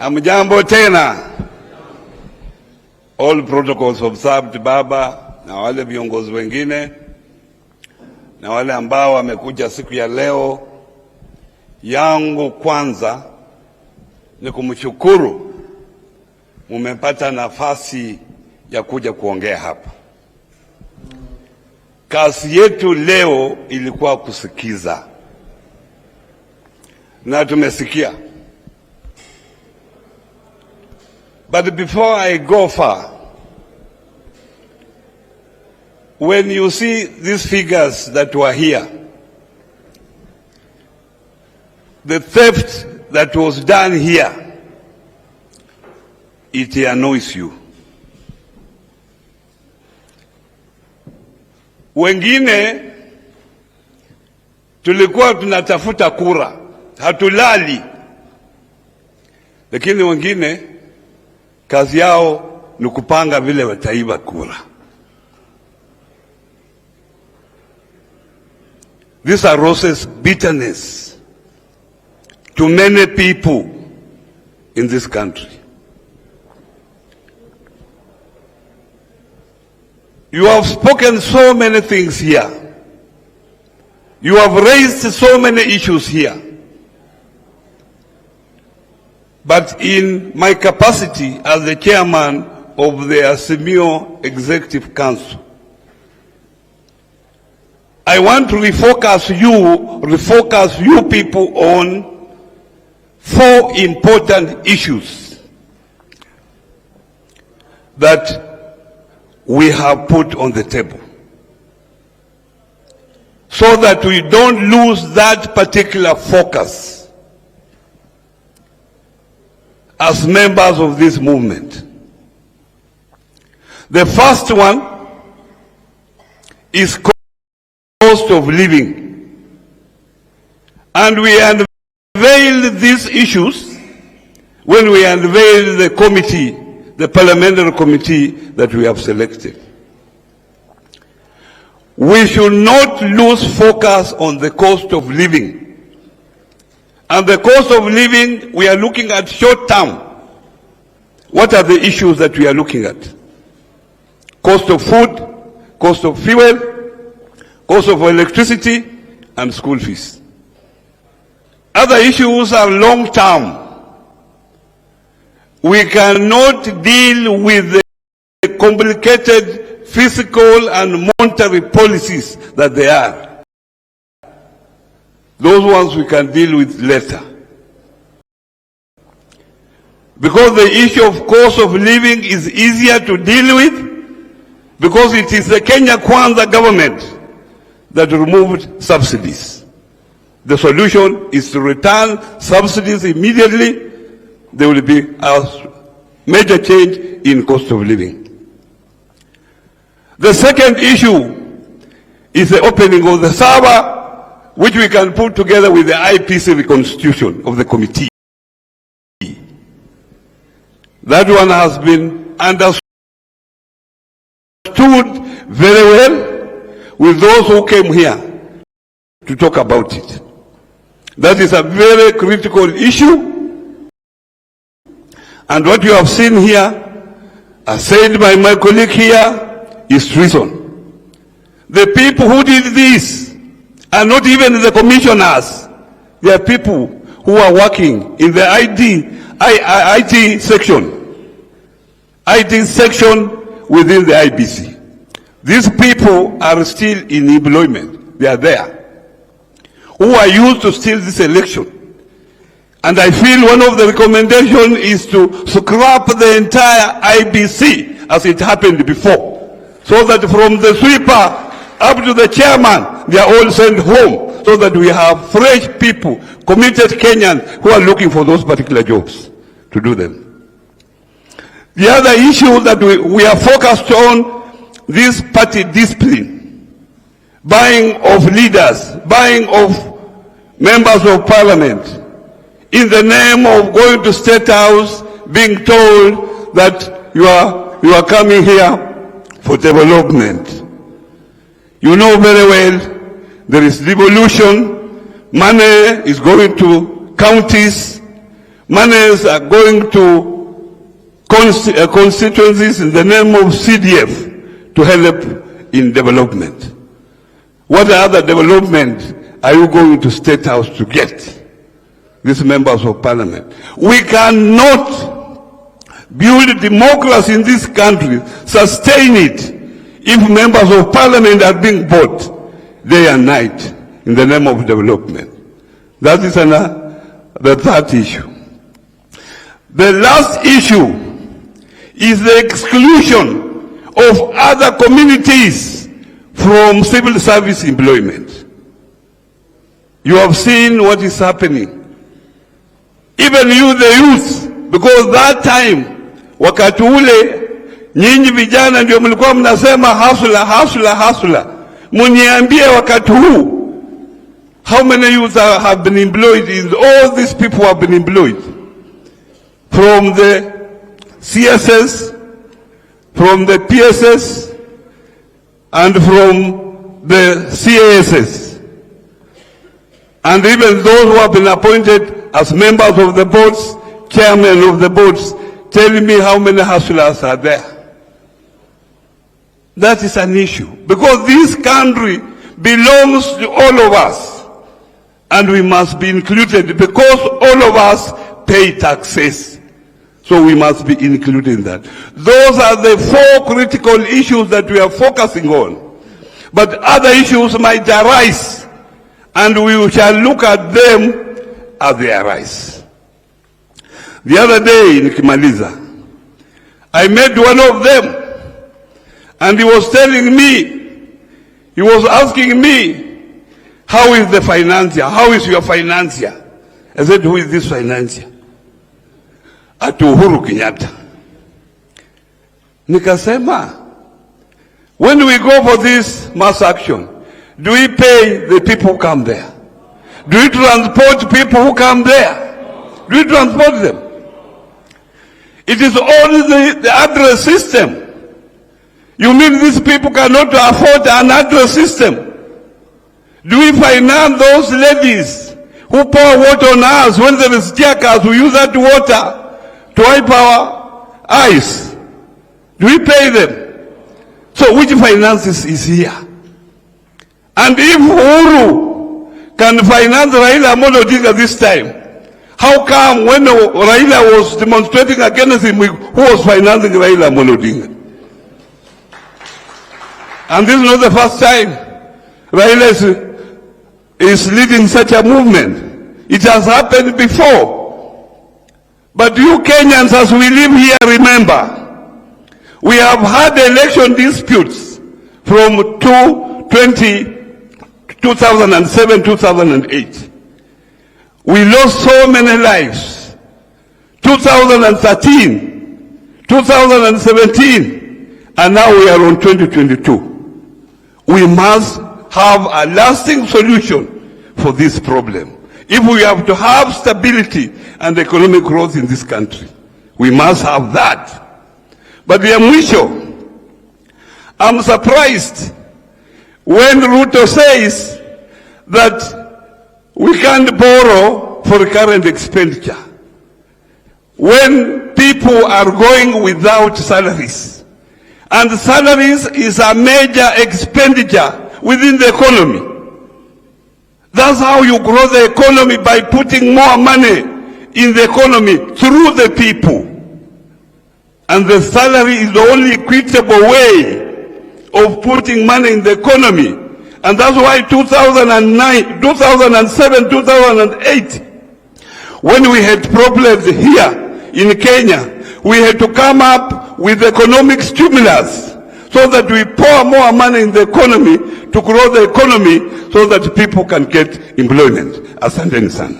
Hamjambo tena. All protocols observed baba, na wale viongozi wengine na wale ambao wamekuja siku ya leo. Yangu kwanza ni kumshukuru mumepata nafasi ya kuja kuongea hapa. Kazi yetu leo ilikuwa kusikiza, na tumesikia. But before I go far, when you see these figures that were here, the theft that was done here, it annoys you. Wengine tulikuwa tunatafuta kura, hatulali. Lakini wengine kazi yao ni kupanga vile wataiba kura. This arouses bitterness to many people in this country. You have spoken so many things here. You have raised so many issues here. But in my capacity as the chairman of the Azimio Executive Council, I want to refocus you people on 4 important issues that we have put on the table, so that we don't lose that particular focus as members of this movement. The first one is cost of living. And we unveiled these issues when we unveiled the committee, the parliamentary committee that we have selected. We should not lose focus on the cost of living. And the cost of living, we are looking at short term. What are the issues that we are looking at? Cost of food, cost of fuel, cost of electricity, and school fees. Other issues are long term. We cannot deal with the complicated fiscal and monetary policies that they are. Those ones we can deal with later. Because the issue of cost of living is easier to deal with, because it is the Kenya Kwanza government that removed subsidies. The solution is to return subsidies immediately. There will be a major change in cost of living. The second issue is the opening of the server, which we can put together with the IEBC reconstitution of the committee. That one has been understood very well with those who came here to talk about it. That is a very critical issue. And what you have seen here, as said by my colleague here, is treason. The people who did this are not even the commissioners. They are people who are working in the IT section within the IEBC. These people are still in employment. They are there, who are used to steal this election. And I feel one of the recommendations is to scrap the entire IEBC as it happened before, so that from the sweeper up to the chairman, they are all sent home, so that we have fresh people, committed Kenyans who are looking for those particular jobs to do them. The other issue that we are focused on, this party discipline, buying of leaders, buying of members of parliament, in the name of going to State House, being told that you are coming here for development. You know very well there is devolution, money is going to counties, Monies are going to constituencies in the name of CDF to help in development. What other development are you going to State House to get? These members of parliament. We cannot build democracy in this country, sustain it, if members of parliament are being bought day and night in the name of development. That is the third issue. The last issue is the exclusion of other communities from civil service employment. You have seen what is happening. Even you, the youth, because that time, wakati ule, nyinyi vijana ndio mlikuwa mnasema hasula, hasula, hasula. Muniambie wakati huu, how many youth have been employed? All these people have been employed. From the CSS, from the PSS, and from the CASS. And even those who have been appointed as members of the boards, chairmen of the boards, tell me how many hustlers are there. That is an issue. Because this country belongs to all of us. And we must be included because all of us pay taxes. So we must be included in that. Those are the four critical issues that we are focusing on. But other issues might arise, and we shall look at them as they arise. The other day in Kimaliza, I met one of them, and he was telling me, he was asking me, how is the financier? How is your financier? I said, who is this financier? At Uhuru Kenyatta. Nikasema, when we go for this mass action, do we pay the people who come there? Do we transport people who come there? Do we transport them? It is only the address system. You mean these people cannot afford an address system? Do we finance those ladies who pour water on us when there is teargas? We use that water to wipe our eyes. Do we pay them? So which finances is here? And if Uhuru can finance Raila Amolo Odinga this time, how come when Raila was demonstrating against him, who was financing Raila Amolo Odinga? And this is not the first time Raila is leading such a movement. It has happened before. But you Kenyans, as we live here, remember, we have had election disputes from 2007, 2008. We lost so many lives. 2013, 2017, and now we are on 2022. We must have a lasting solution for this problem. If we have to have stability and economic growth in this country, we must have that. But the mwisho, I'm surprised when Ruto says that we can't borrow for current expenditure. When people are going without salaries, and salaries is a major expenditure within the economy. That's how you grow the economy, by putting more money in the economy through the people. And the salary is the only equitable way of putting money in the economy. And that's why 2009, 2007, 2008, when we had problems here in Kenya, we had to come up with economic stimulus so that we pour more money in the economy to grow the economy so that people can get employment. Asanteni sana.